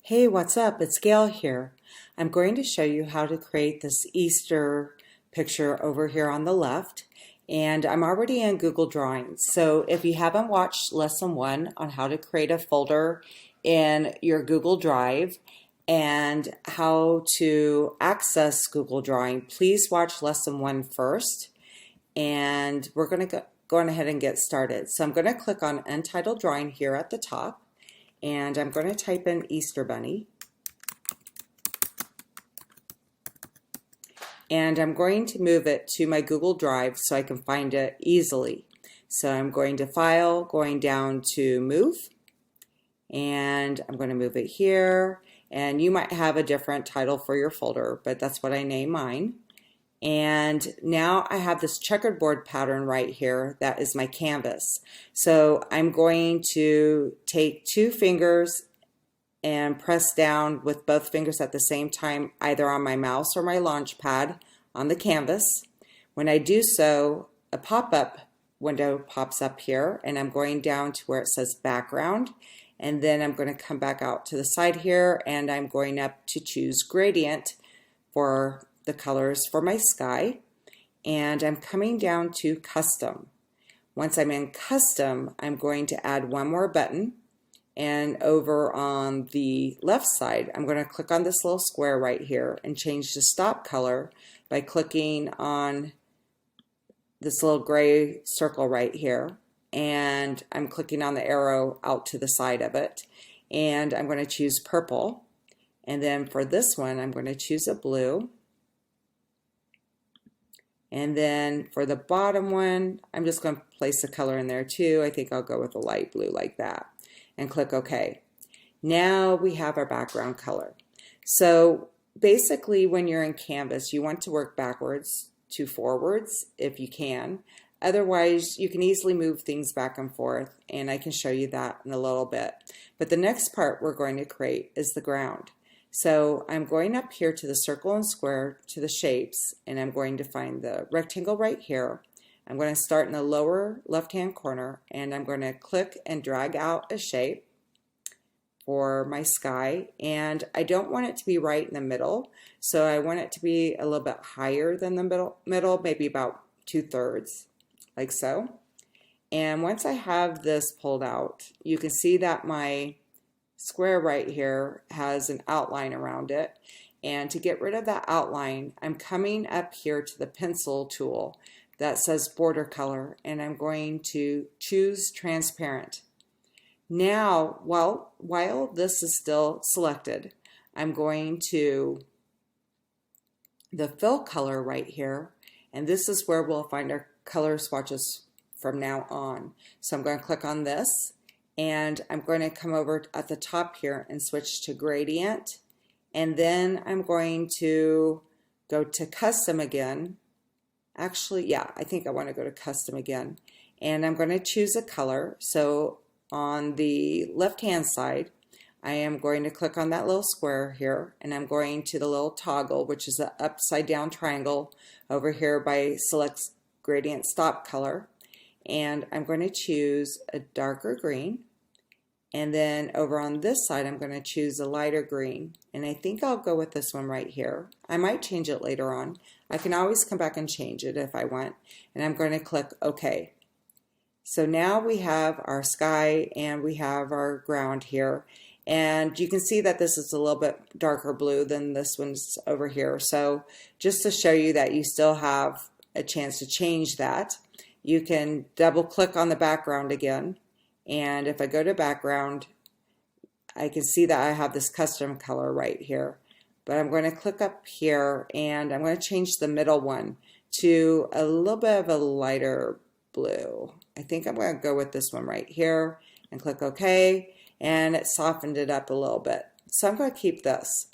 Hey, what's up? It's Gail here. I'm going to show you how to create this Easter picture over here on the left. And I'm already in Google Drawings. So if you haven't watched lesson 1 on how to create a folder in your Google Drive and how to access Google Drawing, please watch lesson 1 first. And we're going to go on ahead and get started. So I'm going to click on Untitled Drawing here at the top. And I'm going to type in Easter Bunny. And I'm going to move it to my Google Drive so I can find it easily. So I'm going to File, going down to Move, and I'm going to move it here. And you might have a different title for your folder, but that's what I name mine. And now I have this checkerboard pattern right here that is my canvas. So I'm going to take 2 fingers and press down with both fingers at the same time, either on my mouse or my launch pad on the canvas. When I do so, a pop-up window pops up here, and I'm going down to where it says background. And then I'm going to come back out to the side here, and I'm going up to choose gradient for the colors for my sky, and I'm coming down to custom. Once I'm in custom, I'm going to add one more button, and over on the left side I'm going to click on this little square right here and change the stop color by clicking on this little gray circle right here, and I'm clicking on the arrow out to the side of it, and I'm going to choose purple. And then for this one I'm going to choose a blue. And then for the bottom one, I'm just going to place a color in there too. I think I'll go with a light blue like that, and click OK. Now we have our background color. So basically when you're in Canvas, you want to work backwards to forwards if you can. Otherwise, you can easily move things back and forth, and I can show you that in a little bit. But the next part we're going to create is the ground. So I'm going up here to the circle and square to the shapes, and I'm going to find the rectangle right here. I'm going to start in the lower left-hand corner, and I'm going to click and drag out a shape for my sky. And I don't want it to be right in the middle, so I want it to be a little bit higher than the middle, maybe about 2/3, like so. And once I have this pulled out, you can see that my square right here has an outline around it, and to get rid of that outline I'm coming up here to the pencil tool that says border color, and I'm going to choose transparent. Now while this is still selected, I'm going to the fill color right here, and this is where we'll find our color swatches from now on. So I'm going to click on this, and I'm going to come over at the top here and switch to gradient, and then I'm going to go to custom again. Actually, yeah, I think I want to go to custom again, and I'm going to choose a color. So on the left hand side I am going to click on that little square here, and I'm going to the little toggle, which is an upside down triangle over here by select gradient stop color, and I'm going to choose a darker green. And then over on this side I'm going to choose a lighter green, and I think I'll go with this one right here. I might change it later on. I can always come back and change it if I want, and I'm going to click OK. So now we have our sky and we have our ground here, and you can see that this is a little bit darker blue than this one's over here. So just to show you that you still have a chance to change that, you can double click on the background again. And if I go to background, I can see that I have this custom color right here. But I'm going to click up here, and I'm going to change the middle one to a little bit of a lighter blue. I think I'm going to go with this one right here and click OK. And it softened it up a little bit. So I'm going to keep this.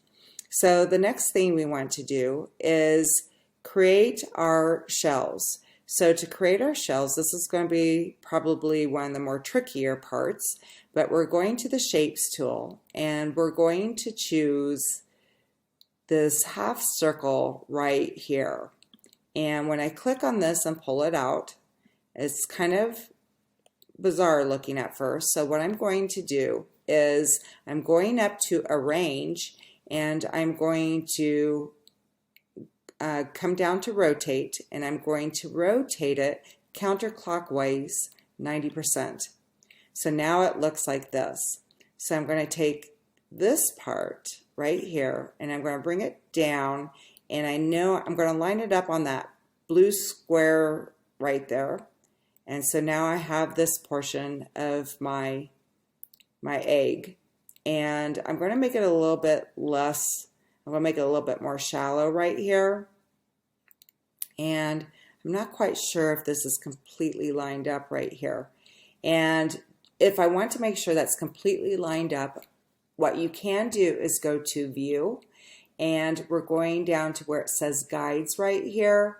So the next thing we want to do is create our shells. So to create our shells, this is going to be probably one of the more trickier parts, but we're going to the Shapes tool, and we're going to choose this half circle right here. And when I click on this and pull it out, it's kind of bizarre looking at first. So what I'm going to do is I'm going up to Arrange, and I'm going to come down to Rotate, and I'm going to rotate it counterclockwise 90%. So now it looks like this. So I'm going to take this part right here, and I'm going to bring it down, and I know I'm going to line it up on that blue square right there. And so now I have this portion of my egg, and I'm going to make it a little bit less, I'm going to make it a little bit more shallow right here. And I'm not quite sure if this is completely lined up right here. And if I want to make sure that's completely lined up, what you can do is go to View, and we're going down to where it says Guides right here,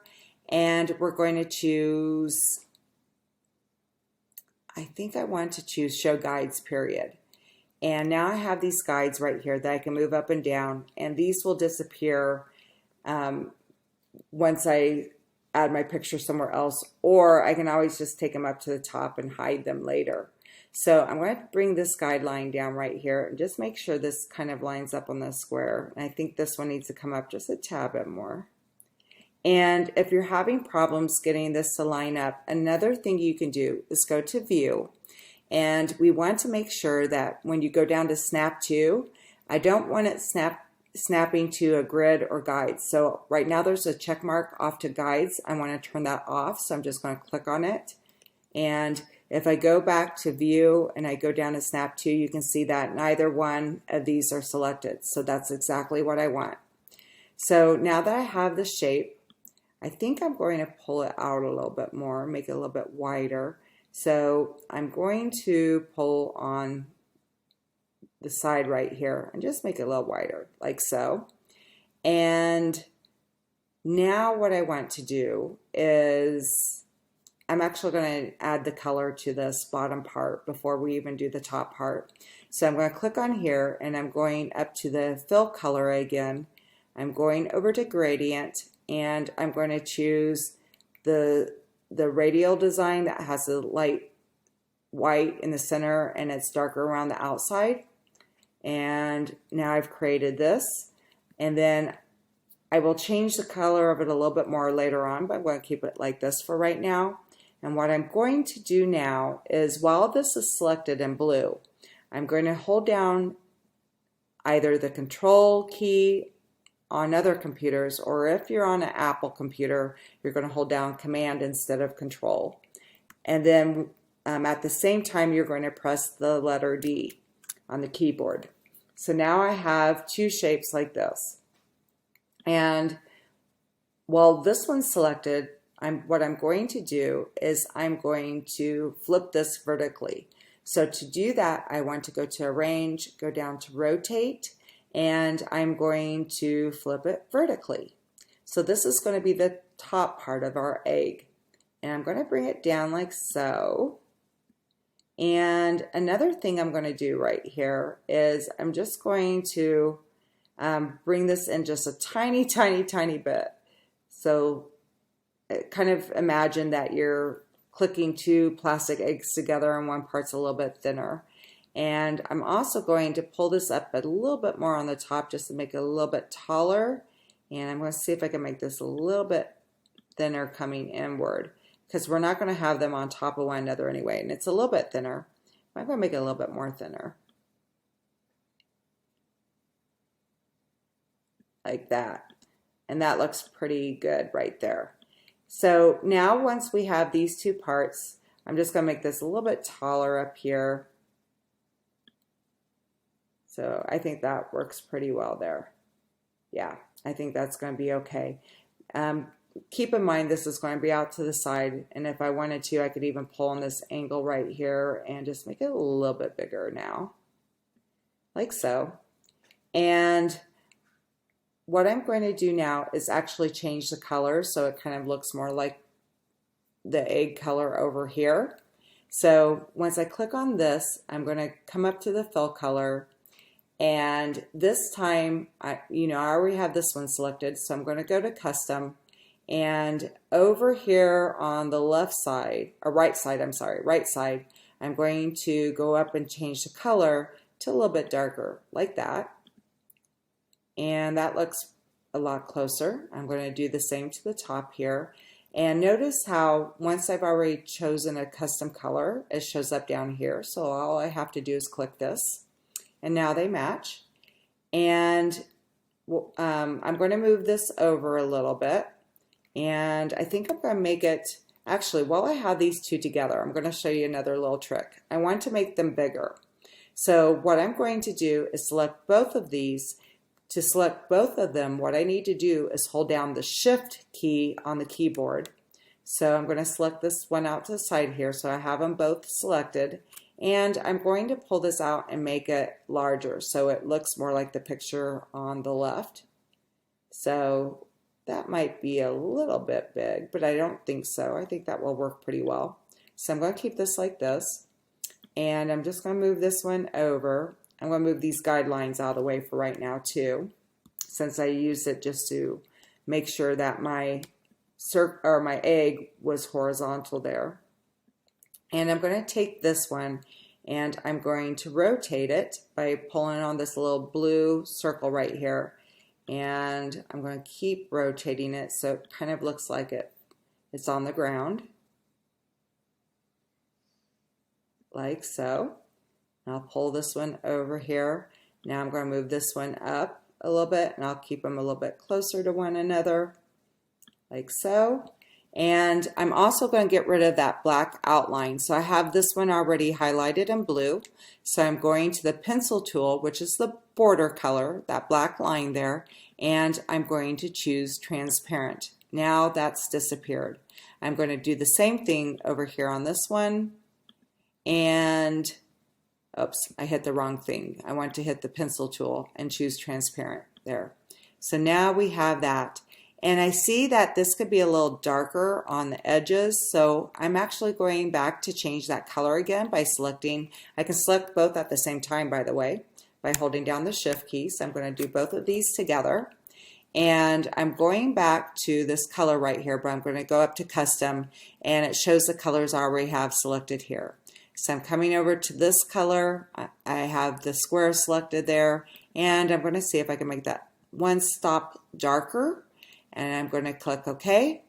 and we're going to choose, I think I want to choose Show Guides Period. And now I have these guides right here that I can move up and down, and these will disappear once I add my picture somewhere else, or I can always just take them up to the top and hide them later. So I'm going to bring this guideline down right here and just make sure this kind of lines up on the square. And I think this one needs to come up just a tad bit more. And if you're having problems getting this to line up, another thing you can do is go to View. And we want to make sure that when you go down to Snap To, I don't want it snapping to a grid or guides. So right now there's a check mark off to guides. I want to turn that off. So I'm just going to click on it. And if I go back to View and I go down to Snap To, you can see that neither one of these are selected. So that's exactly what I want. So now that I have the shape, I think I'm going to pull it out a little bit more, make it a little bit wider. So I'm going to pull on the side right here and just make it a little wider, like so. And now what I want to do is I'm actually going to add the color to this bottom part before we even do the top part. So I'm going to click on here, and I'm going up to the fill color again. I'm going over to gradient, and I'm going to choose the radial design that has the light white in the center and it's darker around the outside. And now I've created this, and then I will change the color of it a little bit more later on, but I'm going to keep it like this for right now. And what I'm going to do now is, while this is selected in blue, I'm going to hold down either the Control key on other computers, or if you're on an Apple computer, you're going to hold down Command instead of Control. And then at the same time, you're going to press the letter D on the keyboard. So now I have two shapes like this. And while this one's selected, what I'm going to do is I'm going to flip this vertically. So to do that, I want to go to Arrange, go down to Rotate, and I'm going to flip it vertically. So this is going to be the top part of our egg. And I'm going to bring it down like so. And another thing I'm going to do right here is I'm just going to bring this in just a tiny, tiny, tiny bit. So kind of imagine that you're clicking two plastic eggs together and one part's a little bit thinner. And I'm also going to pull this up a little bit more on the top just to make it a little bit taller. And I'm going to see if I can make this a little bit thinner coming inward, because we're not going to have them on top of one another anyway. And it's a little bit thinner. I'm going to make it a little bit more thinner. Like that. And that looks pretty good right there. So now once we have these two parts, I'm just going to make this a little bit taller up here. So I think that works pretty well there. Yeah, I think that's going to be okay. Keep in mind this is going to be out to the side, and if I wanted to, I could even pull on this angle right here and just make it a little bit bigger now, like so. And what I'm going to do now is actually change the color so it kind of looks more like the egg color over here. So once I click on this, I'm going to come up to the fill color, and this time, I already have this one selected, so I'm going to go to Custom. And over here on the left side, or right side, I'm sorry, right side, I'm going to go up and change the color to a little bit darker, like that. And that looks a lot closer. I'm going to do the same to the top here. And notice how once I've already chosen a custom color, it shows up down here. So all I have to do is click this. And now they match. And I'm going to move this over a little bit. And I think I'm going to make it, actually, while I have these two together, I'm going to show you another little trick. I want to make them bigger. So what I'm going to do is select both of these. To select both of them, what I need to do is hold down the Shift key on the keyboard. So I'm going to select this one out to the side here so I have them both selected. And I'm going to pull this out and make it larger so it looks more like the picture on the left. So that might be a little bit big, but I don't think so. I think that will work pretty well. So I'm going to keep this like this. And I'm just going to move this one over. I'm going to move these guidelines out of the way for right now too, since I used it just to make sure that my egg was horizontal there. And I'm going to take this one and I'm going to rotate it by pulling on this little blue circle right here. And I'm going to keep rotating it so it kind of looks like it's on the ground, like so. I'll pull this one over here. Now I'm going to move this one up a little bit and I'll keep them a little bit closer to one another, like so. And I'm also going to get rid of that black outline. So I have this one already highlighted in blue. So I'm going to the pencil tool, which is the border color, that black line there, and I'm going to choose transparent. Now that's disappeared. I'm going to do the same thing over here on this one. And oops, I hit the wrong thing. I want to hit the pencil tool and choose transparent there. So now we have that. And I see that this could be a little darker on the edges. So I'm actually going back to change that color again by selecting, I can select both at the same time, by the way, by holding down the Shift key. So I'm going to do both of these together. And I'm going back to this color right here, but I'm going to go up to custom and it shows the colors I already have selected here. So I'm coming over to this color. I have the square selected there, and I'm going to see if I can make that one stop darker. And I'm going to click OK,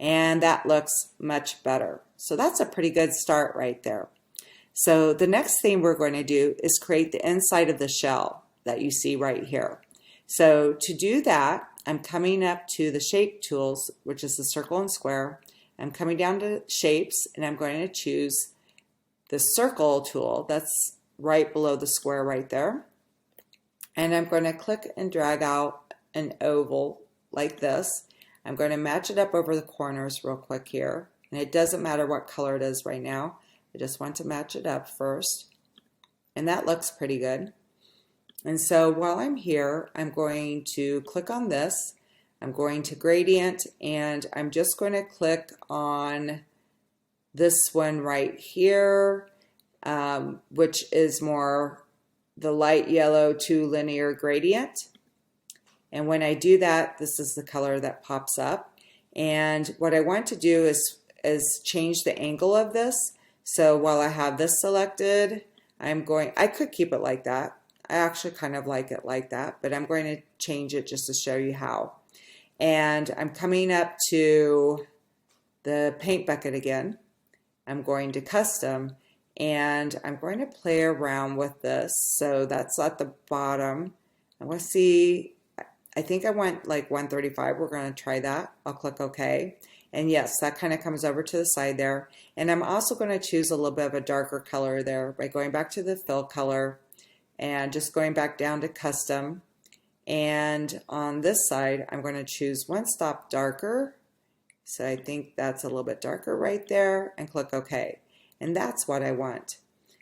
and that looks much better. So that's a pretty good start right there. So the next thing we're going to do is create the inside of the shell that you see right here. So to do that, I'm coming up to the shape tools, which is the circle and square. I'm coming down to shapes, and I'm going to choose the circle tool that's right below the square right there. And I'm going to click and drag out an oval like this. I'm going to match it up over the corners real quick here. And it doesn't matter what color it is right now. I just want to match it up first. And that looks pretty good. And so while I'm here, I'm going to click on this. I'm going to gradient, and I'm just going to click on this one right here, which is more the light yellow to linear gradient. And when I do that, this is the color that pops up. And what I want to do is change the angle of this. So while I have this selected, I could keep it like that. I actually kind of like it like that, but I'm going to change it just to show you how. And I'm coming up to the paint bucket again. I'm going to custom, and I'm going to play around with this. So that's at the bottom. I want to see, I think I want like 135. We're going to try that. I'll click OK. And yes, that kind of comes over to the side there. And I'm also going to choose a little bit of a darker color there by going back to the fill color and just going back down to custom. And on this side, I'm going to choose one stop darker. So I think that's a little bit darker right there, and click OK. And that's what I want.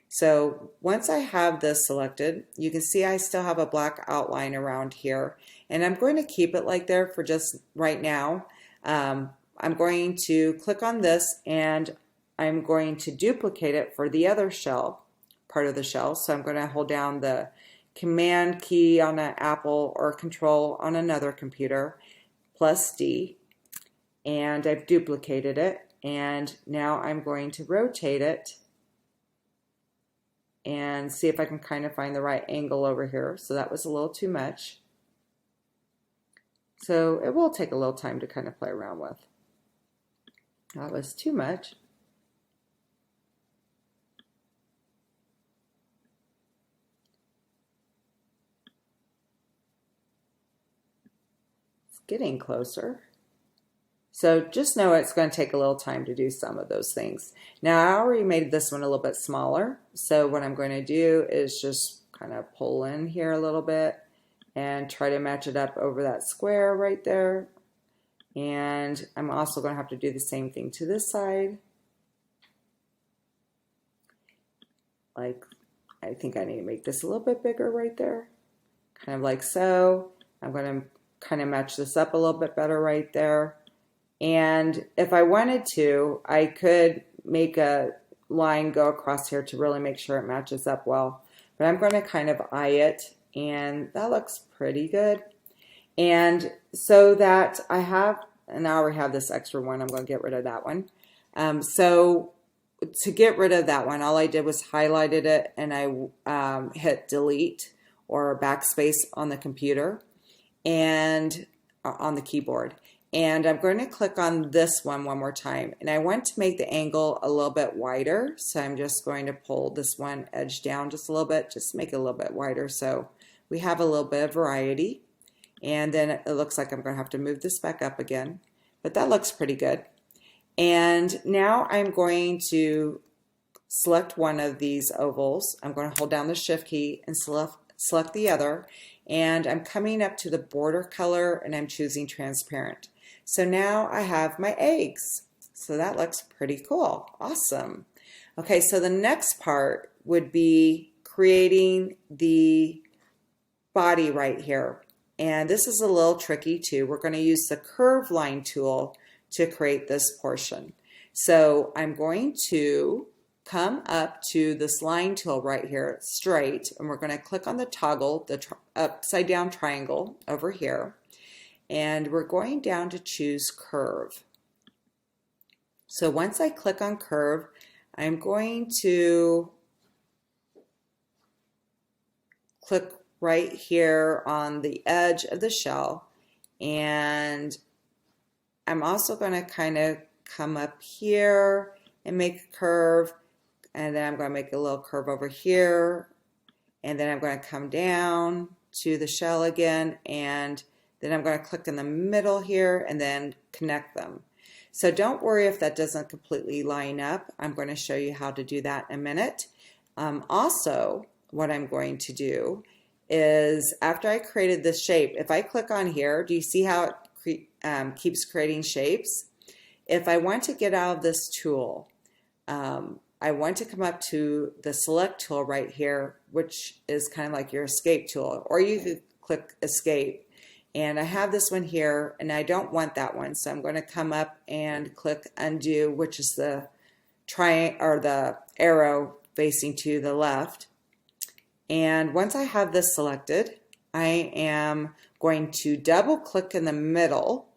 So once I have this selected, you can see I still have a black outline around here, and I'm going to keep it like there for just right now. I'm going to click on this, and I'm going to duplicate it for the other shell, part of the shell. So I'm going to hold down the Command key on an Apple or Control on another computer, plus D. And I've duplicated it, and now I'm going to rotate it and see if I can kind of find the right angle over here. So that was a little too much. So it will take a little time to kind of play around with. That was too much. It's getting closer. So just know it's going to take a little time to do some of those things. Now I already made this one a little bit smaller. So what I'm going to do is just kind of pull in here a little bit and try to match it up over that square right there. And I'm also going to have to do the same thing to this side. Like, I think I need to make this a little bit bigger right there. Kind of like so. I'm going to kind of match this up a little bit better right there. And if I wanted to, I could make a line go across here to really make sure it matches up well. But I'm going to kind of eye it, and that looks pretty good. And so that I have, and I already have this extra one, I'm going to get rid of that one. So to get rid of that one, all I did was highlighted it, and I hit delete or backspace on the computer and on the keyboard. And I'm going to click on this one more time. And I want to make the angle a little bit wider. So I'm just going to pull this one edge down just a little bit, just make it a little bit wider so we have a little bit of variety. And then it looks like I'm going to have to move this back up again. But that looks pretty good. And now I'm going to select one of these ovals. I'm going to hold down the Shift key and select the other. And I'm coming up to the border color and I'm choosing transparent. So now I have my eggs. So that looks pretty cool. Awesome. Okay, so the next part would be creating the body right here. And this is a little tricky too. We're going to use the curve line tool to create this portion. So I'm going to come up to this line tool right here, straight, and we're going to click on the toggle, the upside down triangle over here. And we're going down to choose curve. So once I click on curve, I'm going to click right here on the edge of the shell. And I'm also going to kind of come up here and make a curve. And then I'm going to make a little curve over here. And then I'm going to come down to the shell again, and then I'm going to click in the middle here and then connect them. So don't worry if that doesn't completely line up. I'm going to show you how to do that in a minute. Also, what I'm going to do is after I created this shape, if I click on here, do you see how it keeps creating shapes? If I want to get out of this tool, I want to come up to the select tool right here, which is kind of like your escape tool, or you could click escape. And I have this one here, and I don't want that one, so I'm going to come up and click undo, which is the triangle or the arrow facing to the left. And once I have this selected, I am going to double click in the middle.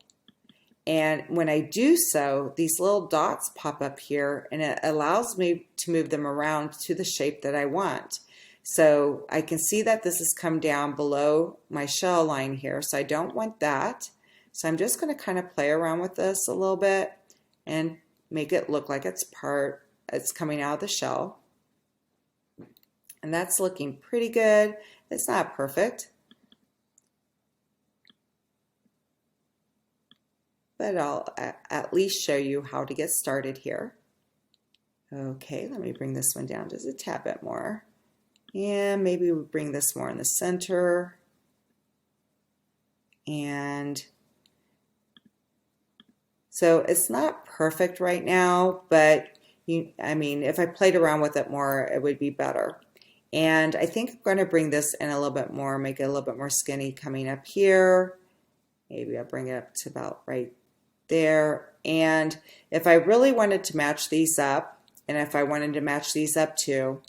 And when I do so, these little dots pop up here, and it allows me to move them around to the shape that I want. So I can see that this has come down below my shell line here, so I don't want that. So I'm just going to kind of play around with this a little bit and make it look like it's coming out of the shell. And that's looking pretty good. It's not perfect, but I'll at least show you how to get started here. Okay, let me bring this one down just a tad bit more. And maybe we'll bring this more in the center. And so it's not perfect right now, but I mean, if I played around with it more, it would be better. And I think I'm going to bring this in a little bit more, make it a little bit more skinny coming up here. Maybe I'll bring it up to about right there. And if I really wanted to match these up, and if I wanted to match these up too,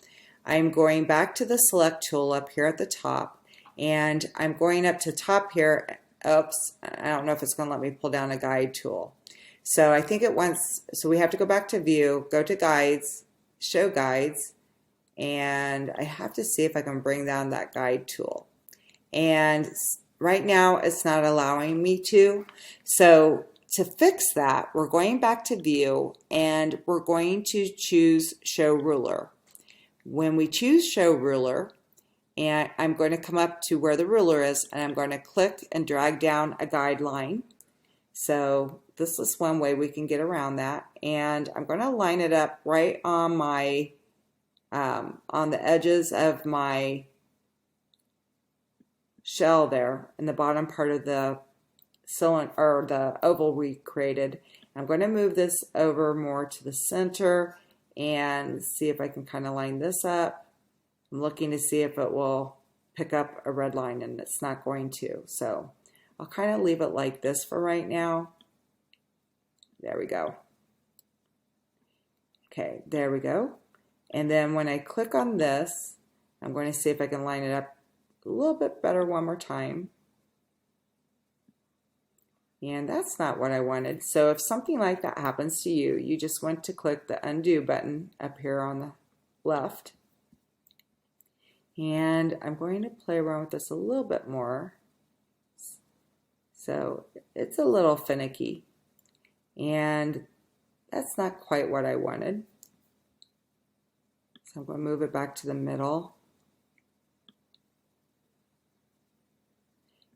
I'm going back to the select tool up here at the top, and I'm going up to top here. Oops, I don't know if it's going to let me pull down a guide tool. So I think it wants, so we have to go back to view, go to guides, show guides, and I have to see if I can bring down that guide tool. And right now it's not allowing me to. So to fix that, we're going back to view and we're going to choose show ruler. When we choose show ruler, and I'm going to come up to where the ruler is and I'm going to click and drag down a guideline. So this is one way we can get around that, and I'm going to line it up right on my on the edges of my shell there in the bottom part of the cylinder or the oval we created. I'm going to move this over more to the center and see if I can kind of line this up. I'm looking to see if it will pick up a red line, and it's not going to. So I'll kind of leave it like this for right now. There we go. Okay, there we go. And then when I click on this, I'm going to see if I can line it up a little bit better one more time. And that's not what I wanted. So if something like that happens to you, you just want to click the undo button up here on the left. And I'm going to play around with this a little bit more. So it's a little finicky, and that's not quite what I wanted. So I'm going to move it back to the middle.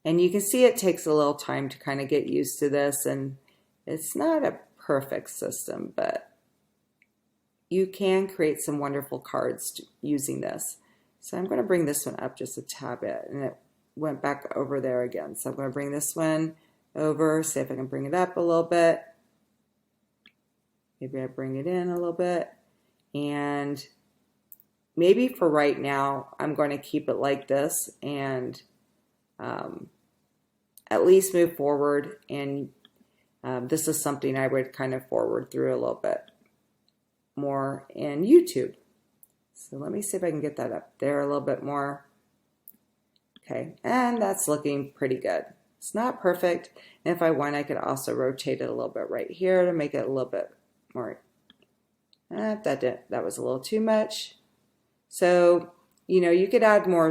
And you can see it takes a little time to kind of get used to this, and it's not a perfect system, but you can create some wonderful cards using this. So I'm going to bring this one up just a tad bit, and it went back over there again. So I'm going to bring this one over, see if I can bring it up a little bit. Maybe I bring it in a little bit. And maybe for right now, I'm going to keep it like this and at least move forward. And this is something I would kind of forward through a little bit more in YouTube. So let me see if I can get that up there a little bit more. Okay, and that's looking pretty good. It's not perfect, and if I want, I could also rotate it a little bit right here to make it a little bit more. That was a little too much. So, you know, you could add more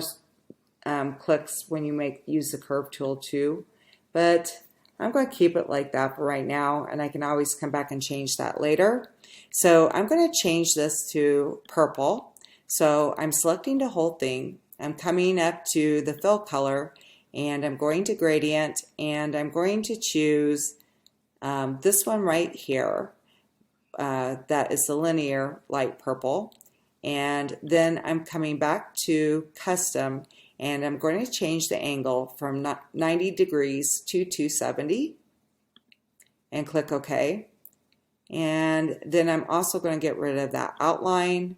clicks when you use the curve tool too, but I'm going to keep it like that for right now, and I can always come back and change that later. So I'm going to change this to purple. So I'm selecting the whole thing. I'm coming up to the fill color, and I'm going to gradient, and I'm going to choose this one right here. That is the linear light purple. And then I'm coming back to custom, and I'm going to change the angle from 90 degrees to 270 and click OK. And then I'm also going to get rid of that outline.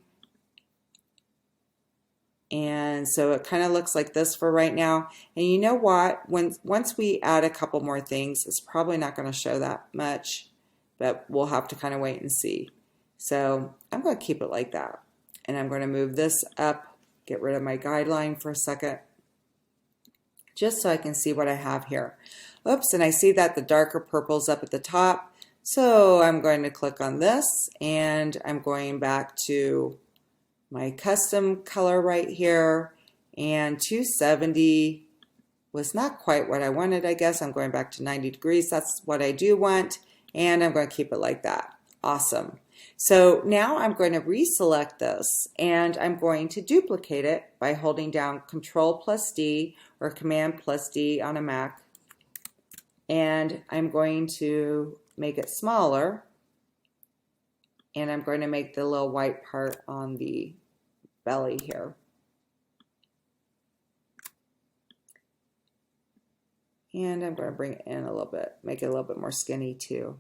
And so it kind of looks like this for right now. And you know what? Once we add a couple more things, it's probably not going to show that much, but we'll have to kind of wait and see. So I'm going to keep it like that. And I'm going to move this up, get rid of my guideline for a second, just so I can see what I have here. Oops, and I see that the darker purple's up at the top. So I'm going to click on this, and I'm going back to my custom color right here, and 270 was not quite what I wanted, I guess. I'm going back to 90 degrees. That's what I do want, and I'm going to keep it like that. Awesome. So now I'm going to reselect this, and I'm going to duplicate it by holding down Control+D or Command+D on a Mac, and I'm going to make it smaller, and I'm going to make the little white part on the belly here. And I'm going to bring it in a little bit, make it a little bit more skinny too.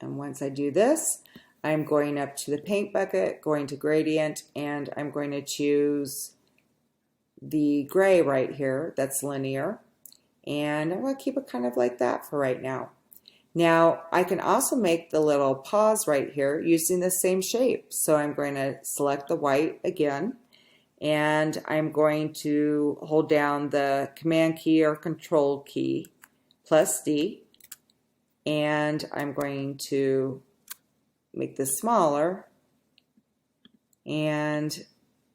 And once I do this, I'm going up to the paint bucket, going to gradient, and I'm going to choose the gray right here that's linear. And I'm going to keep it kind of like that for right now. Now I can also make the little paws right here using the same shape. So I'm going to select the white again, and I'm going to hold down the Command key or Control key +D, and I'm going to make this smaller, and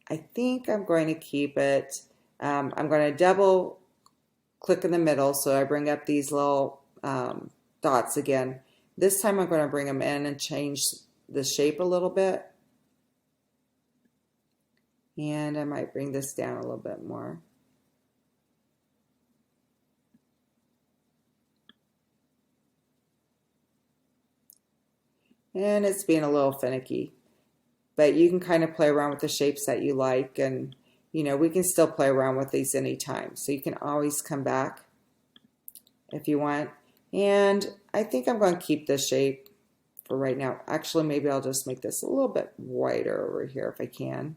I think I'm going to keep it, I'm going to double click in the middle, so I bring up these little dots again. This time I'm going to bring them in and change the shape a little bit. And I might bring this down a little bit more. And it's being a little finicky. But you can kind of play around with the shapes that you like, and you know, we can still play around with these anytime. So you can always come back if you want. And I think I'm going to keep this shape for right now. Actually, maybe I'll just make this a little bit wider over here if I can.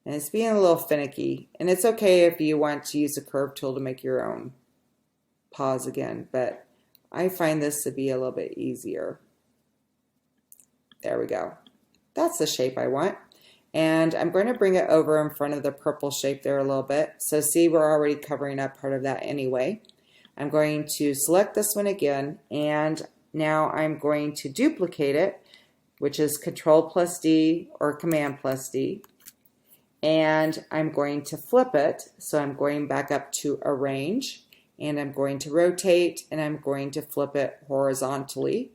And it's being a little finicky. And it's okay if you want to use a curve tool to make your own paws again, but I find this to be a little bit easier. There we go. That's the shape I want. And I'm going to bring it over in front of the purple shape there a little bit. So see, we're already covering up part of that anyway. I'm going to select this one again, and now I'm going to duplicate it, which is Control+D or Command+D. And I'm going to flip it, so I'm going back up to Arrange, and I'm going to rotate, and I'm going to flip it horizontally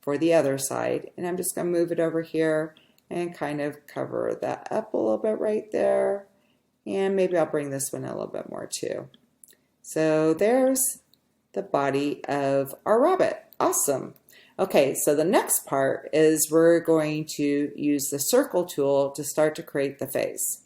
for the other side. And I'm just going to move it over here and kind of cover that up a little bit right there. And maybe I'll bring this one a little bit more too. So there's the body of our rabbit. Awesome. Okay, so the next part is we're going to use the circle tool to start to create the face.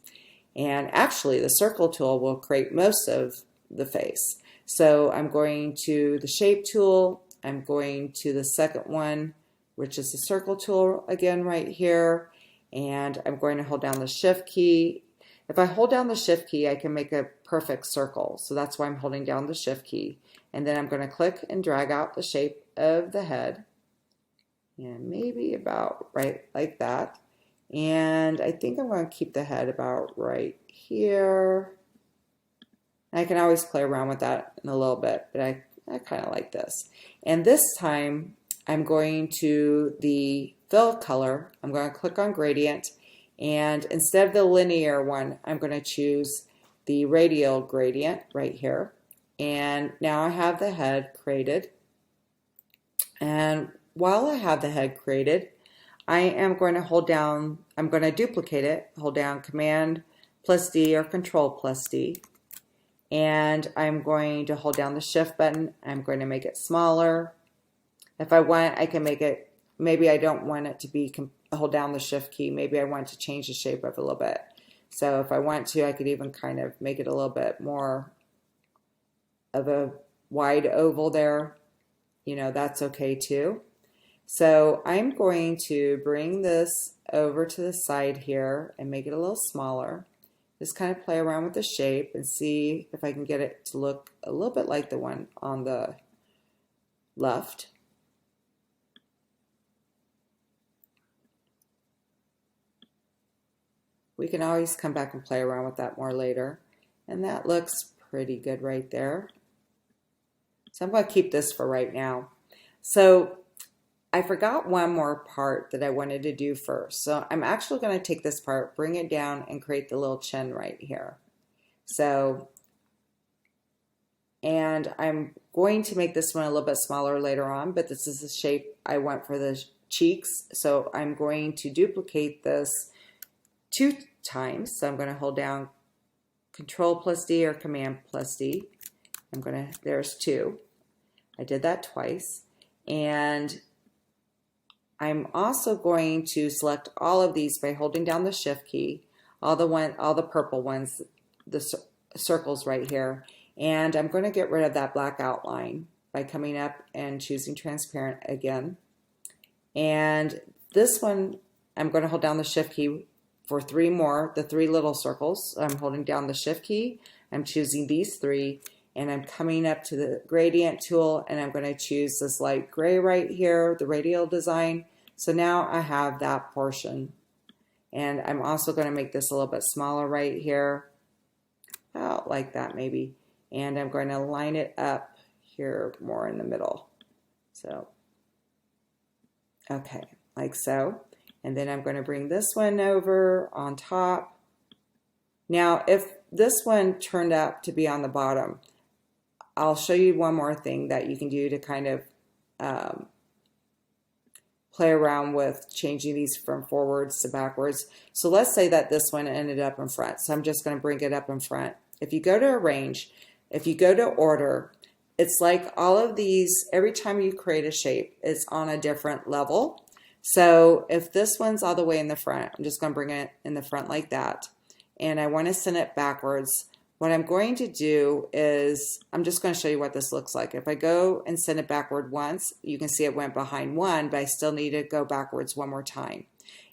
And actually, the circle tool will create most of the face. So I'm going to the shape tool, I'm going to the second one, which is the circle tool again right here, and I'm going to hold down the shift key. If I hold down the shift key, I can make a perfect circle. So that's why I'm holding down the shift key. And then I'm going to click and drag out the shape of the head. And maybe about right like that. And I think I'm going to keep the head about right here. I can always play around with that in a little bit, but I kind of like this. And this time I'm going to the fill color. I'm going to click on gradient, and instead of the linear one, I'm going to choose the radial gradient right here. And now I have the head created. And while I have the head created, I am going to hold down, I'm going to duplicate it, hold down Command+D or Control+D. And I'm going to hold down the shift button. I'm going to make it smaller. If I want, I can make it, maybe I don't want it to be, hold down the shift key. Maybe I want to change the shape of it a little bit. So if I want to, I could even kind of make it a little bit more of a wide oval there. You know, that's okay too. So I'm going to bring this over to the side here and make it a little smaller. Just kind of play around with the shape and see if I can get it to look a little bit like the one on the left. We can always come back and play around with that more later. And that looks pretty good right there. So I'm going to keep this for right now. So I forgot one more part that I wanted to do first. So I'm actually going to take this part, bring it down, and create the little chin right here. So, and I'm going to make this one a little bit smaller later on, but this is the shape I want for the cheeks. So I'm going to duplicate this 2 times. So I'm going to hold down Control+D or Command+D. I'm going to, there's 2. I did that twice. And I'm also going to select all of these by holding down the shift key, all the purple ones, the circles right here. And I'm going to get rid of that black outline by coming up and choosing transparent again. And this one, I'm going to hold down the shift key for 3 more, the 3 little circles. I'm holding down the shift key, I'm choosing these 3, and I'm coming up to the gradient tool, and I'm going to choose this light gray right here, the radial design. So now I have that portion. And I'm also going to make this a little bit smaller right here, about like that maybe. And I'm going to line it up here more in the middle. So, okay, like so. And then I'm going to bring this one over on top. Now, if this one turned out to be on the bottom, I'll show you one more thing that you can do to kind of play around with changing these from forwards to backwards. So let's say that this one ended up in front. So I'm just going to bring it up in front. If you go to arrange, if you go to order, it's like all of these, every time you create a shape, it's on a different level. So if this one's all the way in the front, I'm just going to bring it in the front like that. And I want to send it backwards. What I'm going to do is, I'm just going to show you what this looks like. If I go and send it backward once, you can see it went behind one, but I still need to go backwards one more time.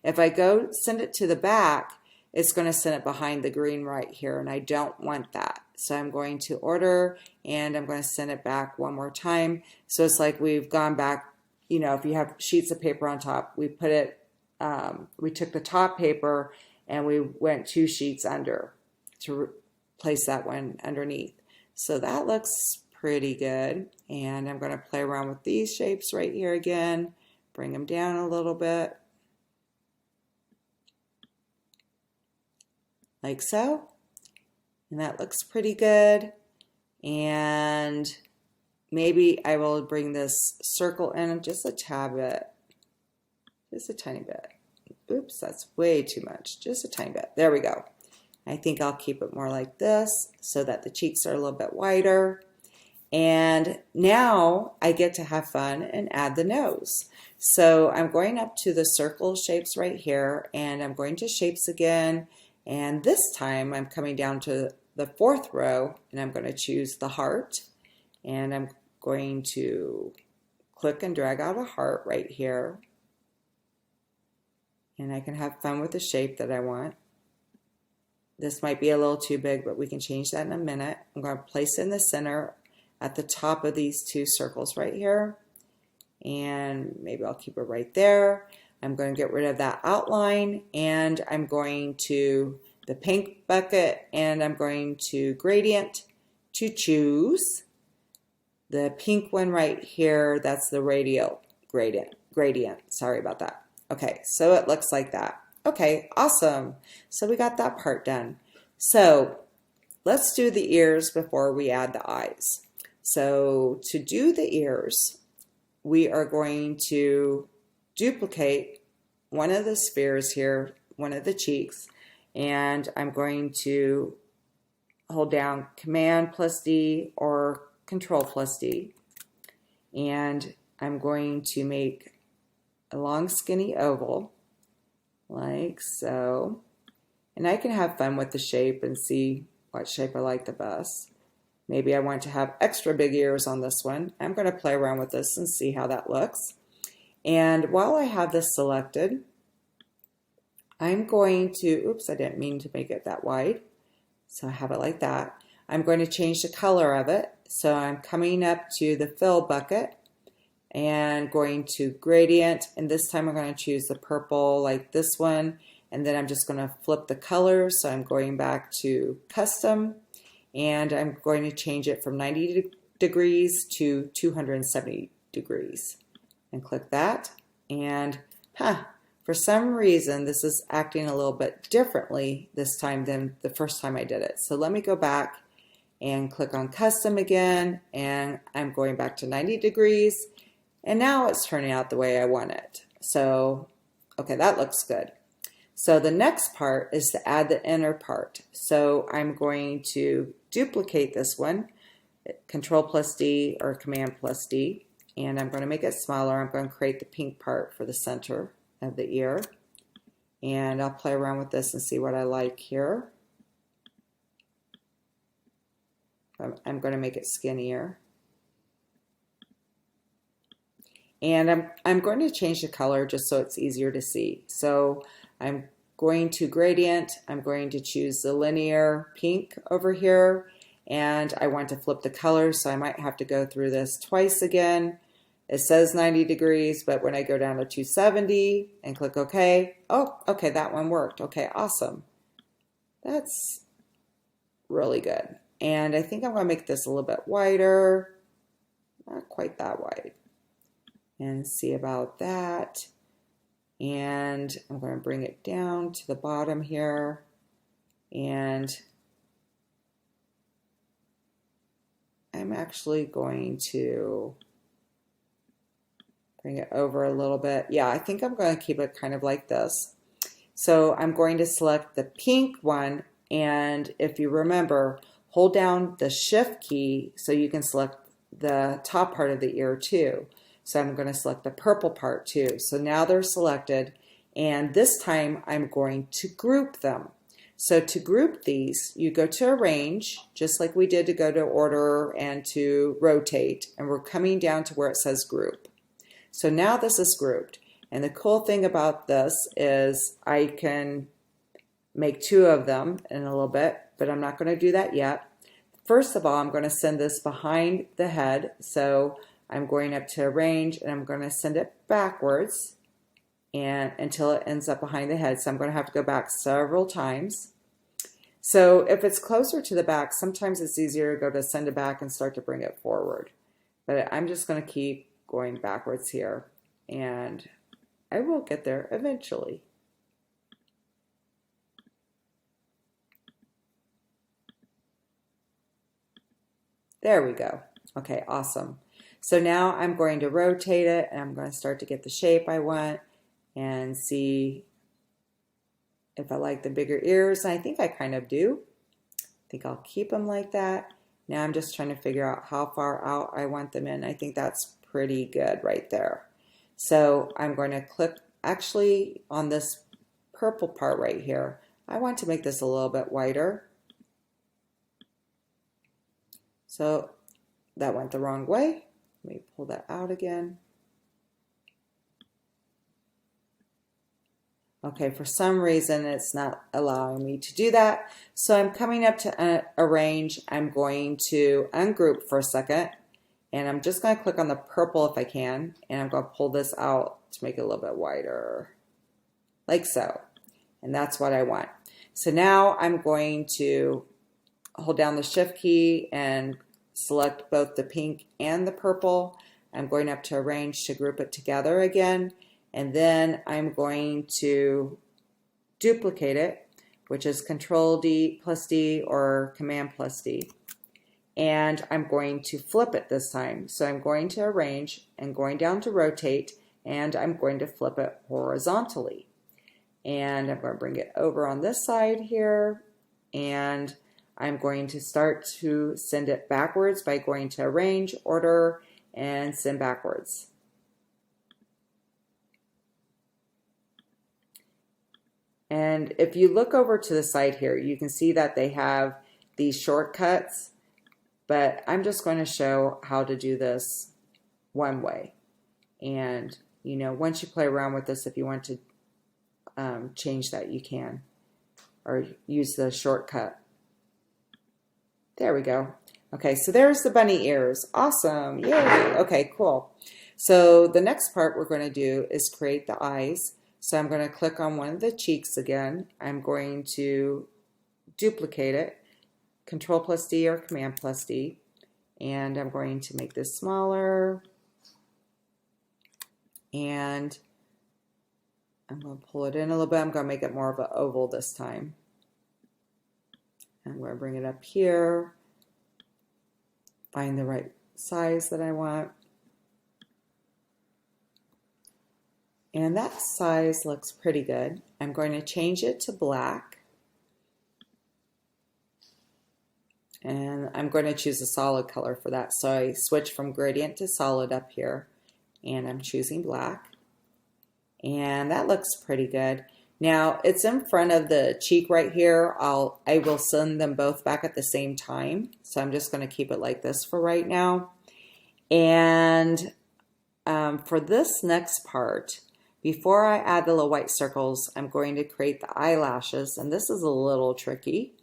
If I go send it to the back, it's going to send it behind the green right here, and I don't want that. So I'm going to order, and I'm going to send it back one more time. So it's like we've gone back, you know, if you have sheets of paper on top, we put it, we took the top paper and we went 2 sheets under to place that one underneath. So that looks pretty good. And I'm going to play around with these shapes right here again, bring them down a little bit, like so. And that looks pretty good. And maybe I will bring this circle in just a tad bit, just a tiny bit. Oops, that's way too much, just a tiny bit. There we go. I think I'll keep it more like this so that the cheeks are a little bit wider. And now I get to have fun and add the nose. So I'm going up to the circle shapes right here, and I'm going to shapes again. And this time I'm coming down to the 4th row, and I'm going to choose the heart. And I'm going to click and drag out a heart right here. And I can have fun with the shape that I want. This might be a little too big, but we can change that in a minute. I'm going to place it in the center at the top of these 2 circles right here. And maybe I'll keep it right there. I'm going to get rid of that outline, and I'm going to the pink bucket, and I'm going to gradient to choose the pink one right here. That's the radial gradient. Sorry about that. Okay, so it looks like that. Okay, awesome. So we got that part done. So let's do the ears before we add the eyes. So to do the ears, we are going to duplicate one of the spheres here, one of the cheeks, and I'm going to hold down Command plus D or Control plus D, and I'm going to make a long skinny oval like so, and I can have fun with the shape and see what shape I like the best. Maybe I want to have extra big ears on this one. I'm going to play around with this and see how that looks. And while I have this selected, I'm going to, oops, I didn't mean to make it that wide. So I have it like that. I'm going to change the color of it. So I'm coming up to the fill bucket and going to gradient, and this time I'm going to choose the purple like this one, and then I'm just going to flip the color. So I'm going back to custom, and I'm going to change it from 90 degrees to 270 degrees and click that. And for some reason this is acting a little bit differently this time than the first time I did it. So let me go back and click on custom again, and I'm going back to 90 degrees. And now it's turning out the way I want it. So, okay, that looks good. So the next part is to add the inner part. So I'm going to duplicate this one, Control plus D or Command plus D, and I'm going to make it smaller. I'm going to create the pink part for the center of the ear. And I'll play around with this and see what I like here. I'm going to make it skinnier. And I'm going to change the color just so it's easier to see. So I'm going to gradient, I'm going to choose the linear pink over here, and I want to flip the color, so I might have to go through this twice again. It says 90 degrees, but when I go down to 270 and click OK, oh, okay, that one worked. Okay, awesome. That's really good. And I think I'm going to make this a little bit wider, not quite that wide. And see about that. And I'm going to bring it down to the bottom here, and I'm actually going to bring it over a little bit. Yeah, I think I'm going to keep it kind of like this. So I'm going to select the pink one, and if you remember, hold down the shift key so you can select the top part of the ear too. So I'm going to select the purple part too. So now they're selected, and this time I'm going to group them. So to group these, you go to Arrange, just like we did to go to Order and to Rotate, and we're coming down to where it says Group. So now this is grouped. And the cool thing about this is I can make two of them in a little bit, but I'm not going to do that yet. First of all, I'm going to send this behind the head. So I'm going up to Arrange, and I'm going to send it backwards and until it ends up behind the head. So I'm going to have to go back several times. So if it's closer to the back, sometimes it's easier to go to send it back and start to bring it forward. But I'm just going to keep going backwards here, and I will get there eventually. There we go. Okay, awesome. So now I'm going to rotate it, and I'm going to start to get the shape I want and see if I like the bigger ears. I think I kind of do. I think I'll keep them like that. Now I'm just trying to figure out how far out I want them in. I think that's pretty good right there. So I'm going to click actually on this purple part right here. I want to make this a little bit wider. So that went the wrong way. Let me pull that out again. Okay, for some reason it's not allowing me to do that. So I'm coming up to Arrange. I'm going to ungroup for a second, and I'm just going to click on the purple if I can, and I'm going to pull this out to make it a little bit wider, like so. And that's what I want. So now I'm going to hold down the shift key and select both the pink and the purple. I'm going up to Arrange to group it together again. And then I'm going to duplicate it, which is Control D plus D or Command plus D. And I'm going to flip it this time. So I'm going to Arrange and going down to Rotate, and I'm going to flip it horizontally. And I'm going to bring it over on this side here, and I'm going to start to send it backwards by going to Arrange, Order, and Send Backwards. And if you look over to the side here, you can see that they have these shortcuts, but I'm just going to show how to do this one way. And, you know, once you play around with this, if you want to change that, you can, or use the shortcut. There we go. Okay, so there's the bunny ears. Awesome. Yay. Okay, cool. So the next part we're going to do is create the eyes. So I'm going to click on one of the cheeks again. I'm going to duplicate it, Control plus D or Command plus D, and I'm going to make this smaller, and I'm going to pull it in a little bit. I'm going to make it more of an oval this time. I'm going to bring it up here, find the right size that I want. And that size looks pretty good. I'm going to change it to black. And I'm going to choose a solid color for that. So I switch from gradient to solid up here. And I'm choosing black. And that looks pretty good. Now it's in front of the cheek right here. I will send them both back at the same time. So I'm just going to keep it like this for right now. And for this next part, before I add the little white circles, I'm going to create the eyelashes, and this is a little tricky,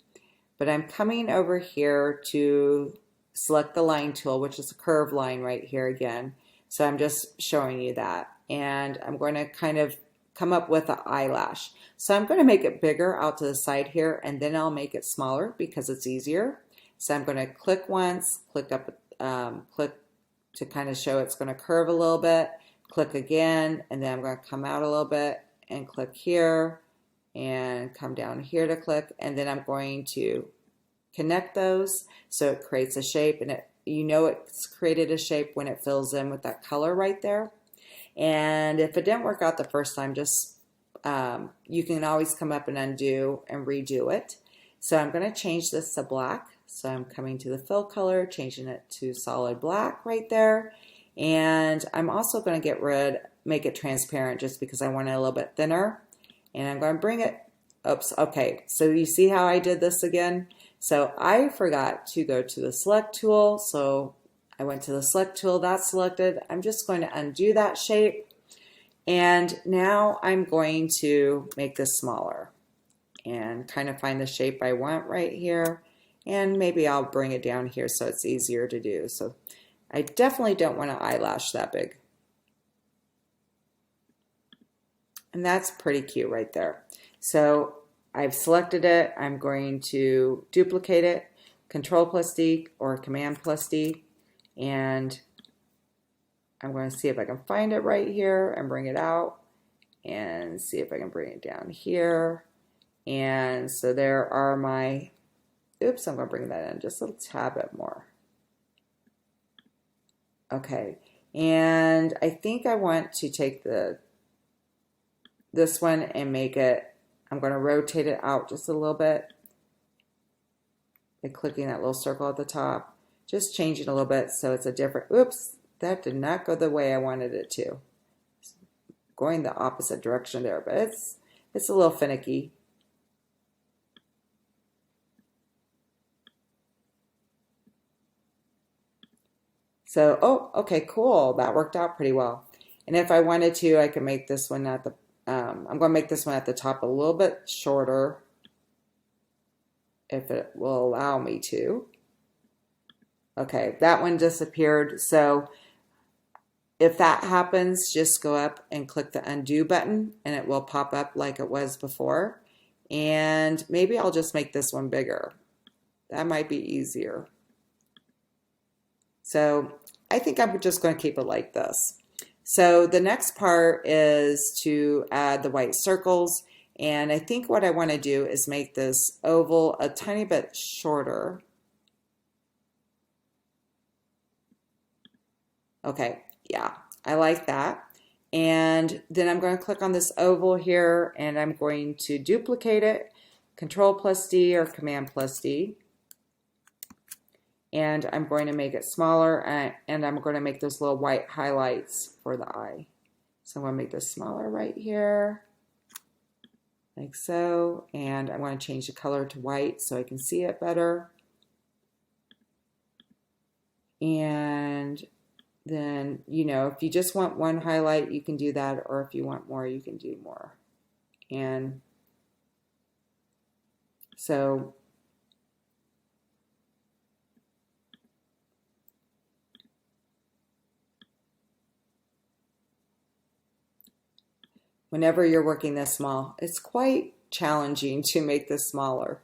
but I'm coming over here to select the line tool, which is a curve line right here again. So I'm just showing you that, and I'm going to kind of come up with an eyelash. So I'm going to make it bigger out to the side here, and then I'll make it smaller because it's easier. So I'm going to click once, click up, click to kind of show it's going to curve a little bit. click again, and then I'm going to come out a little bit and click here and come down here to click, and then I'm going to connect those so it creates a shape, and you know it's created a shape when it fills in with that color right there. And if it didn't work out the first time, just you can always come up and undo and redo it. So I'm going to change this to black. So I'm coming to the fill color, changing it to solid black right there. And I'm also going to make it transparent just because I want it a little bit thinner. And I'm going to bring it, oops, okay. So you see how I did this again? So I forgot to go to the select tool. So I went to the select tool, that's selected. I'm just going to undo that shape. And now I'm going to make this smaller and kind of find the shape I want right here. And maybe I'll bring it down here so it's easier to do. So I definitely don't want an eyelash that big. And that's pretty cute right there. So I've selected it. I'm going to duplicate it, Control+D or Command+D, and I'm going to see if I can find it right here and bring it out and see if I can bring it down here. And so there are my, oops, I'm going to bring that in just a tad bit more. Okay, and I think I want to take this one and make it, I'm going to rotate it out just a little bit by clicking that little circle at the top. Just change it a little bit so it's a different, oops, that did not go the way I wanted it to. It's going the opposite direction there, but it's a little finicky. So, oh, okay, cool. That worked out pretty well. And if I wanted to, I could make this one at the, I'm going to make this one at the top a little bit shorter if it will allow me to. Okay, that one disappeared. So if that happens, just go up and click the undo button and it will pop up like it was before. And maybe I'll just make this one bigger. That might be easier. So I think I'm just going to keep it like this. So the next part is to add the white circles. And I think what I want to do is make this oval a tiny bit shorter. Okay, yeah, I like that. And then I'm going to click on this oval here and I'm going to duplicate it, Control+D or Command+D. And I'm going to make it smaller and I'm going to make those little white highlights for the eye. So I'm going to make this smaller right here, like so. And I want to change the color to white so I can see it better. And then, you know, if you just want one highlight, you can do that, or if you want more, you can do more. And so whenever you're working this small, it's quite challenging to make this smaller.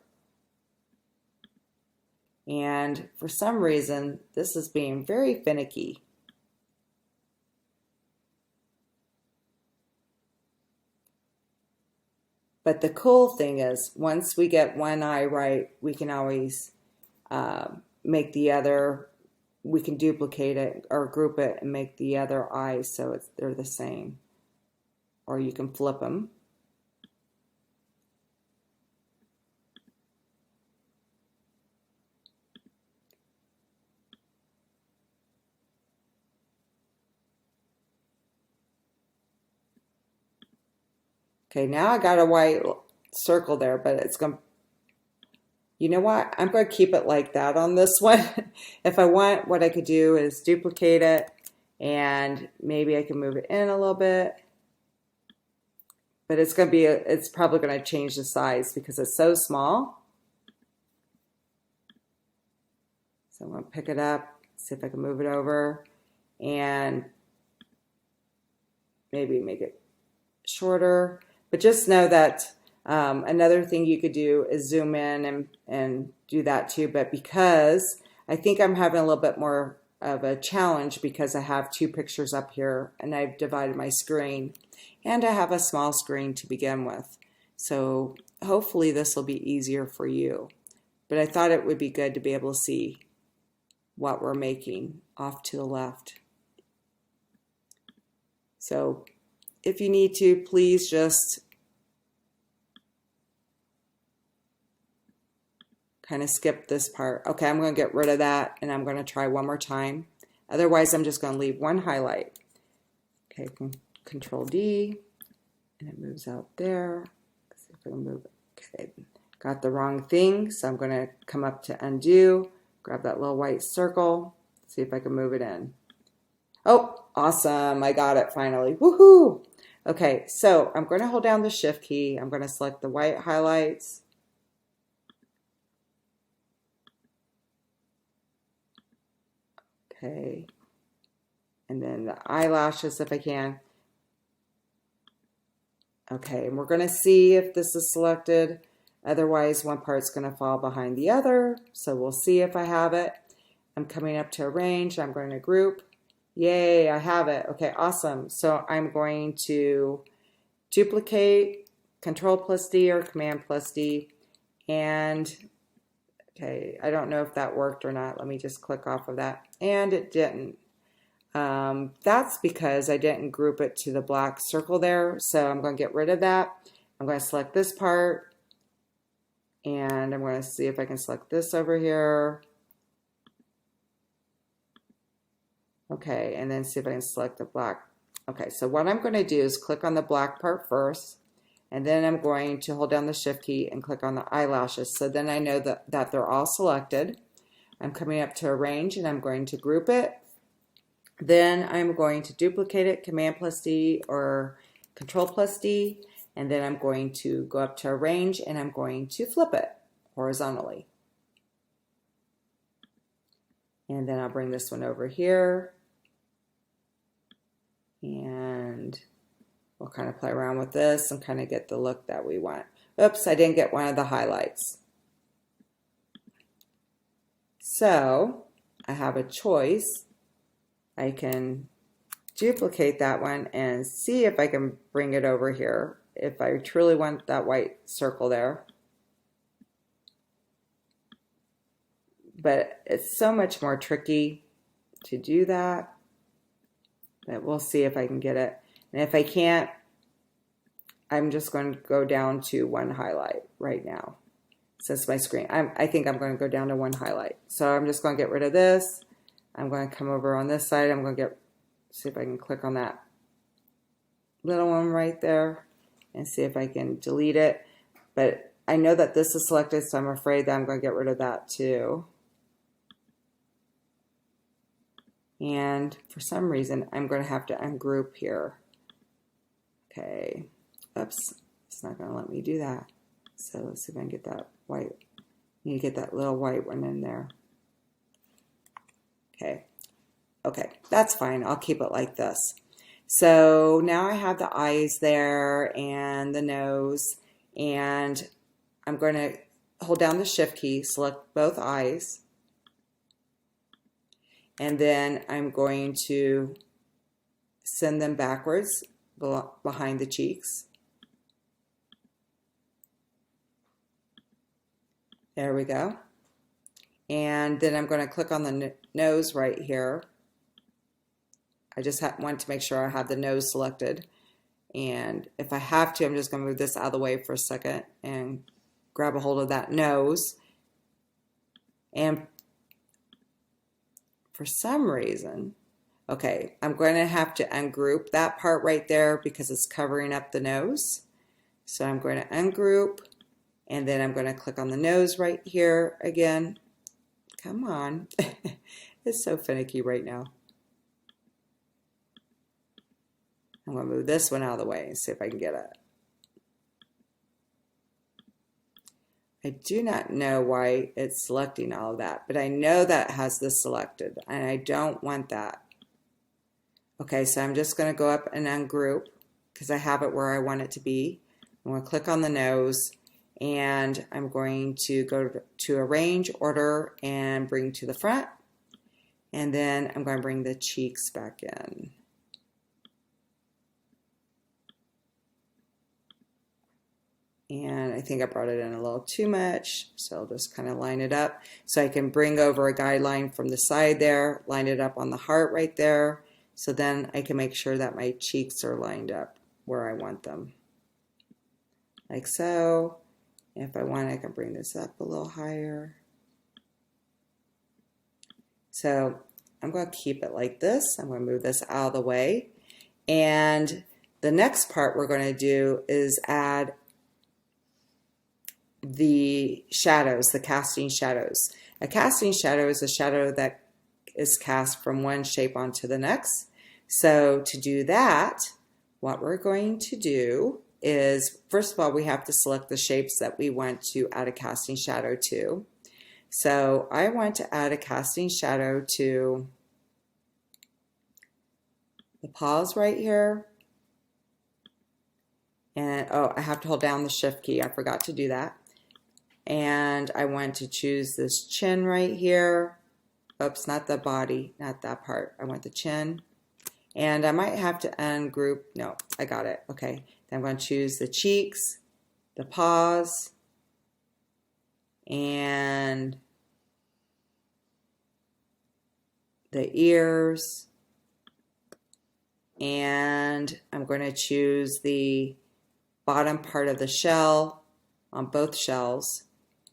And for some reason, this is being very finicky. But the cool thing is, once we get one eye right, we can always make the other, we can duplicate it or group it and make the other eye so they're the same. Or you can flip them. Okay, now I got a white circle there, but it's going to, you know what? I'm going to keep it like that on this one. If I want, what I could do is duplicate it and maybe I can move it in a little bit. But it's going to be, it's probably going to change the size because it's so small. So I'm going to pick it up, see if I can move it over and maybe make it shorter. But just know that another thing you could do is zoom in and do that too. But because I think I'm having a little bit more of a challenge because I have two pictures up here and I've divided my screen, and I have a small screen to begin with. So hopefully this will be easier for you. But I thought it would be good to be able to see what we're making off to the left. So if you need to, please just kind of skip this part. Okay, I'm going to get rid of that and I'm going to try one more time. Otherwise, I'm just going to leave one highlight. Okay, Control D, and it moves out there. Let's see if I can move it. Okay, got the wrong thing, so I'm going to come up to undo, grab that little white circle, see if I can move it in. Oh, awesome, I got it finally. Woohoo! Okay, so I'm going to hold down the Shift key. I'm going to select the white highlights. Okay, and then the eyelashes if I can. Okay, and we're going to see if this is selected. Otherwise, one part's going to fall behind the other. So we'll see if I have it. I'm coming up to arrange. I'm going to group. Yay, I have it. Okay, awesome. So I'm going to duplicate, Control+D or Command+D. And, okay, I don't know if that worked or not. Let me just click off of that. And it didn't. That's because I didn't group it to the black circle there. So I'm going to get rid of that. I'm going to select this part. And I'm going to see if I can select this over here. Okay, and then see if I can select the black. Okay, so what I'm going to do is click on the black part first. And then I'm going to hold down the Shift key and click on the eyelashes. So then I know that they're all selected. I'm coming up to arrange and I'm going to group it. Then I'm going to duplicate it, Command+D or Control+D, and then I'm going to go up to arrange and I'm going to flip it horizontally. And then I'll bring this one over here and we'll kind of play around with this and kind of get the look that we want. Oops, I didn't get one of the highlights. So I have a choice. I can duplicate that one and see if I can bring it over here if I truly want that white circle there. But it's so much more tricky to do that. But we'll see if I can get it. And if I can't, I'm just going to go down to one highlight right now. Since my screen, I think I'm going to go down to one highlight. So I'm just going to get rid of this. I'm going to come over on this side. I'm going to see if I can click on that little one right there and see if I can delete it. But I know that this is selected, so I'm afraid that I'm going to get rid of that too. And for some reason, I'm going to have to ungroup here. Okay. Oops. It's not going to let me do that. So let's see if I can get that white. You need to get that little white one in there. Okay. Okay. That's fine. I'll keep it like this. So now I have the eyes there and the nose. And I'm going to hold down the Shift key, select both eyes. And then I'm going to send them backwards behind the cheeks. There we go. And then I'm going to click on the nose right here. I just want to make sure I have the nose selected. And if I have to, I'm just going to move this out of the way for a second and grab a hold of that nose. And for some reason, okay, I'm going to have to ungroup that part right there because it's covering up the nose. So I'm going to ungroup. And then I'm going to click on the nose right here again. Come on. It's so finicky right now. I'm going to move this one out of the way and see if I can get it. I do not know why it's selecting all of that, but I know that it has this selected, and I don't want that. Okay, so I'm just going to go up and ungroup because I have it where I want it to be. I'm going to click on the nose. And I'm going to go to arrange, order, and bring to the front. And then I'm going to bring the cheeks back in. And I think I brought it in a little too much, so I'll just kind of line it up. So I can bring over a guideline from the side there, line it up on the heart right there. So then I can make sure that my cheeks are lined up where I want them. Like so. If I want, I can bring this up a little higher. So I'm going to keep it like this. I'm going to move this out of the way. And the next part we're going to do is add the shadows, the casting shadows. A casting shadow is a shadow that is cast from one shape onto the next. So to do that, what we're going to do is, first of all, we have to select the shapes that we want to add a casting shadow to. So I want to add a casting shadow to the paws right here. And oh, I have to hold down the shift key. I forgot to do that. And I want to choose this chin right here. Oops, not the body, not that part. I want the chin. And I might have to ungroup. No, I got it. Okay. Then I'm going to choose the cheeks, the paws, and the ears. And I'm going to choose the bottom part of the shell on both shells.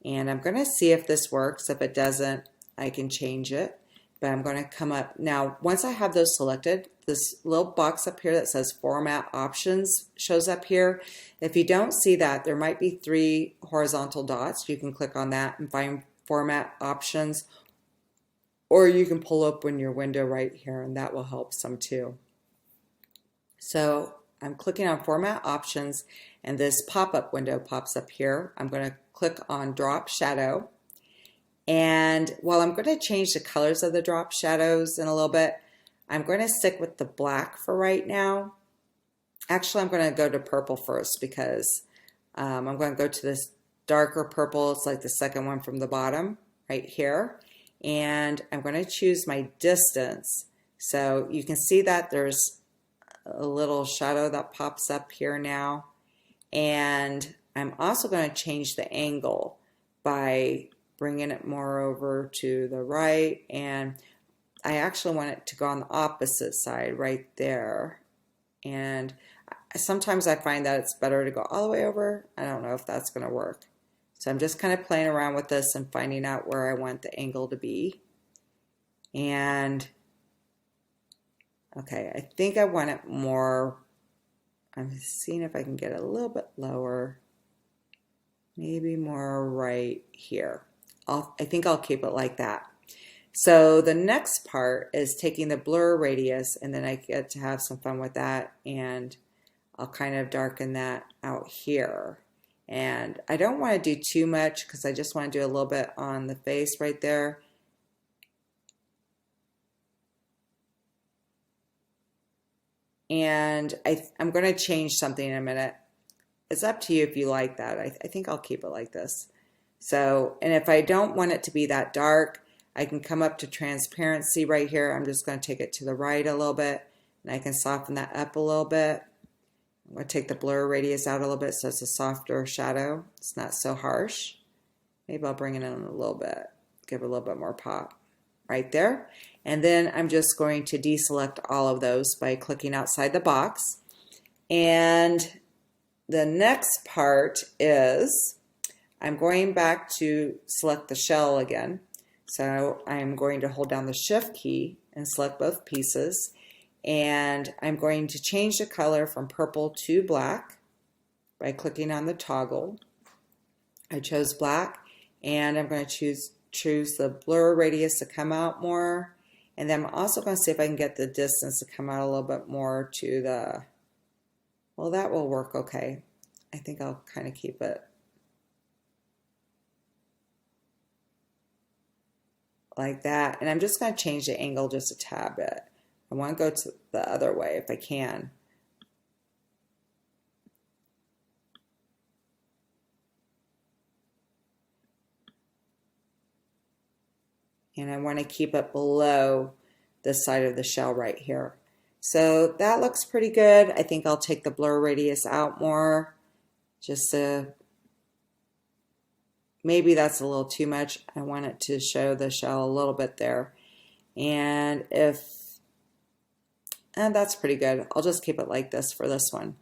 And I'm going to see if this works. If it doesn't, I can change it. But I'm going to come up. Now, once I have those selected, this little box up here that says Format Options shows up here. If you don't see that, there might be 3 horizontal dots. You can click on that and find Format Options. Or you can pull open your window right here, and that will help some too. So I'm clicking on Format Options, and this pop-up window pops up here. I'm going to click on Drop Shadow. And while I'm going to change the colors of the drop shadows in a little bit, I'm going to stick with the black for right now. Actually, I'm going to go to purple first because I'm going to go to this darker purple. It's like the second one from the bottom right here. And I'm going to choose my distance. So you can see that there's a little shadow that pops up here now. And I'm also going to change the angle by bringing it more over to the right, and I actually want it to go on the opposite side right there. And sometimes I find that it's better to go all the way over. I don't know if that's going to work. So I'm just kind of playing around with this and finding out where I want the angle to be. And okay, I think I want it more. I'm seeing if I can get it a little bit lower, maybe more right here. I think I'll keep it like that. So the next part is taking the blur radius, and then I get to have some fun with that, and I'll kind of darken that out here. And I don't want to do too much because I just want to do a little bit on the face right there. And I'm going to change something in a minute. It's up to you if you like that. I think I'll keep it like this. So, and if I don't want it to be that dark, I can come up to transparency right here. I'm just going to take it to the right a little bit, and I can soften that up a little bit. I'm going to take the blur radius out a little bit so it's a softer shadow. It's not so harsh. Maybe I'll bring it in a little bit, give it a little bit more pop right there. And then I'm just going to deselect all of those by clicking outside the box. And the next part is I'm going back to select the shell again. So I'm going to hold down the shift key and select both pieces. And I'm going to change the color from purple to black by clicking on the toggle. I chose black, and I'm going to choose the blur radius to come out more. And then I'm also going to see if I can get the distance to come out a little bit more to the, well, that will work okay. I think I'll kind of keep it like that. And I'm just going to change the angle just a tad bit. I want to go to the other way if I can. and I want to keep it below the side of the shell right here. So that looks pretty good. I think I'll take the blur radius out more, just to, maybe that's a little too much. I want it to show the shell a little bit there. And that's pretty good. I'll just keep it like this for this one.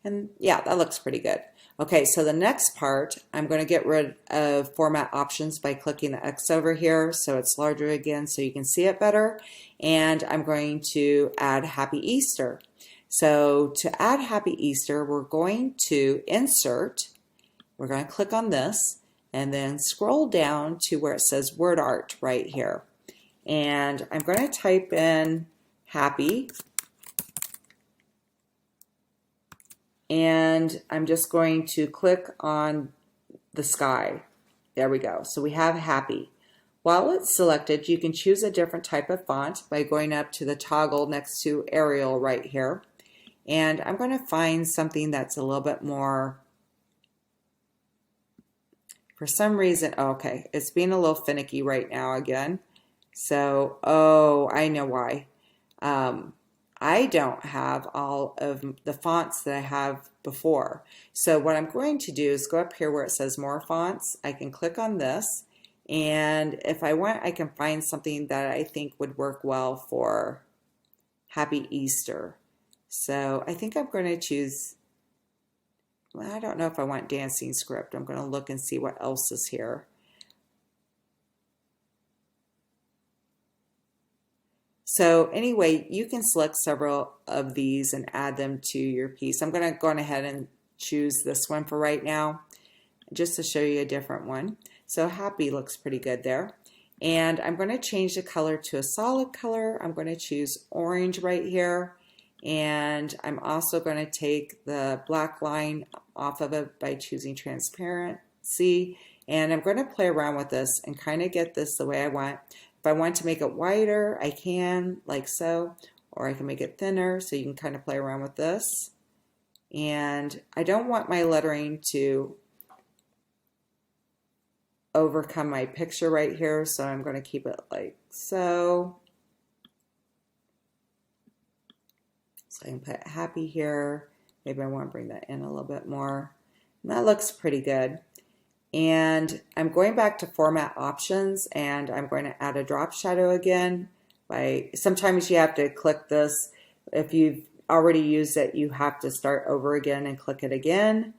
And yeah, that looks pretty good. Okay, so the next part, I'm going to get rid of format options by clicking the X over here so it's larger again so you can see it better. And I'm going to add Happy Easter. So to add Happy Easter, we're going to insert, we're going to click on this, and then scroll down to where it says Word Art right here. And I'm going to type in happy, and I'm just going to click on the sky. There we go. So we have happy. While it's selected, you can choose a different type of font by going up to the toggle next to Arial right here. And I'm going to find something that's a little bit more, for some reason, okay, it's being a little finicky right now again. So, oh, I know why. I don't have all of the fonts that I have before. So what I'm going to do is go up here where it says More Fonts. I can click on this, and if I want, I can find something that I think would work well for Happy Easter. So I think I'm going to choose, well, I don't know if I want Dancing Script. I'm going to look and see what else is here. So anyway, you can select several of these and add them to your piece. I'm going to go on ahead and choose this one for right now, just to show you a different one. So happy looks pretty good there. And I'm going to change the color to a solid color. I'm going to choose orange right here. And I'm also going to take the black line off of it by choosing transparency. And I'm going to play around with this and kind of get this the way I want. If I want to make it wider, I can, like so, or I can make it thinner, so you can kind of play around with this. And I don't want my lettering to overcome my picture right here, so I'm going to keep it like so. So I can put happy here. Maybe I want to bring that in a little bit more. And that looks pretty good. And I'm going back to format options, and I'm going to add a drop shadow again. Sometimes you have to click this. If you've already used it, you have to start over again and click it again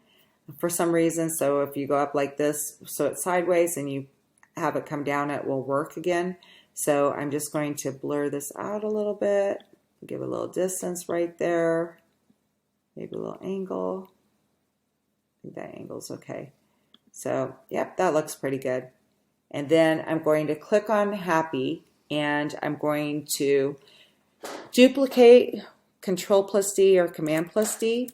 for some reason. So if you go up like this, so it's sideways, and you have it come down, it will work again. So I'm just going to blur this out a little bit, give it a little distance right there, maybe a little angle. I think that angle's okay. So, yep, that looks pretty good. And then I'm going to click on happy, and I'm going to duplicate Control+D or Command+D.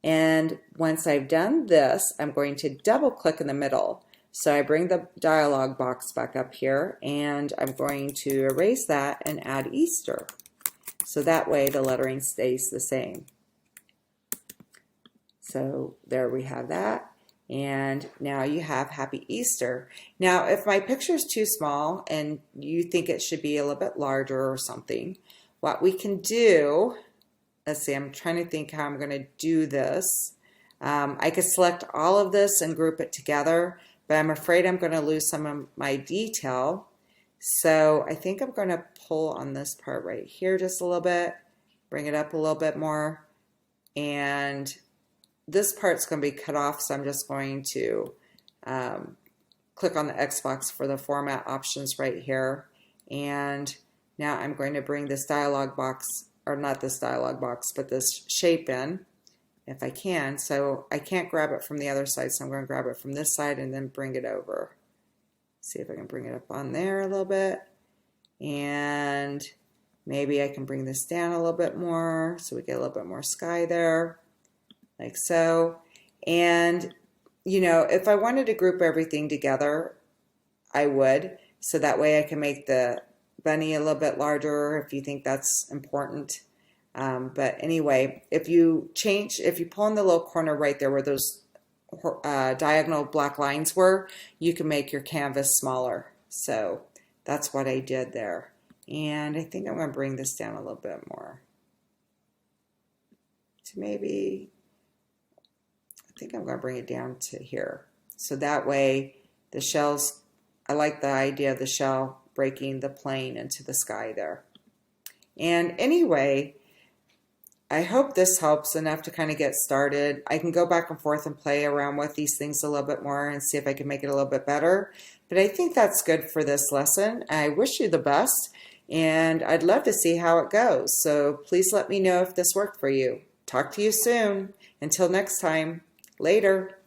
And once I've done this, I'm going to double click in the middle. So I bring the dialog box back up here, and I'm going to erase that and add Easter. So that way the lettering stays the same. So there we have that. And now you have Happy Easter. Now, if my picture is too small and you think it should be a little bit larger or something, what we can do, let's see, I'm trying to think how I'm going to do this. I could select all of this and group it together, but I'm afraid I'm going to lose some of my detail. So I think I'm going to pull on this part right here just a little bit, bring it up a little bit more, and this part's going to be cut off, so I'm just going to click on the X box for the format options right here. And now I'm going to bring this dialog box, or not this dialog box, but this shape in, if I can. So I can't grab it from the other side, so I'm going to grab it from this side and then bring it over. See if I can bring it up on there a little bit. And maybe I can bring this down a little bit more so we get a little bit more sky there. Like so. And, you know, if I wanted to group everything together, I would. So that way I can make the bunny a little bit larger if you think that's important. But anyway, if you pull in the little corner right there where those diagonal black lines were, you can make your canvas smaller. So that's what I did there. And I think I'm going to bring this down a little bit more to maybe, I think I'm going to bring it down to here. So that way the shells, I like the idea of the shell breaking the plane into the sky there. And anyway, I hope this helps enough to kind of get started. I can go back and forth and play around with these things a little bit more and see if I can make it a little bit better. But I think that's good for this lesson. I wish you the best, and I'd love to see how it goes. So please let me know if this worked for you. Talk to you soon. Until next time, later.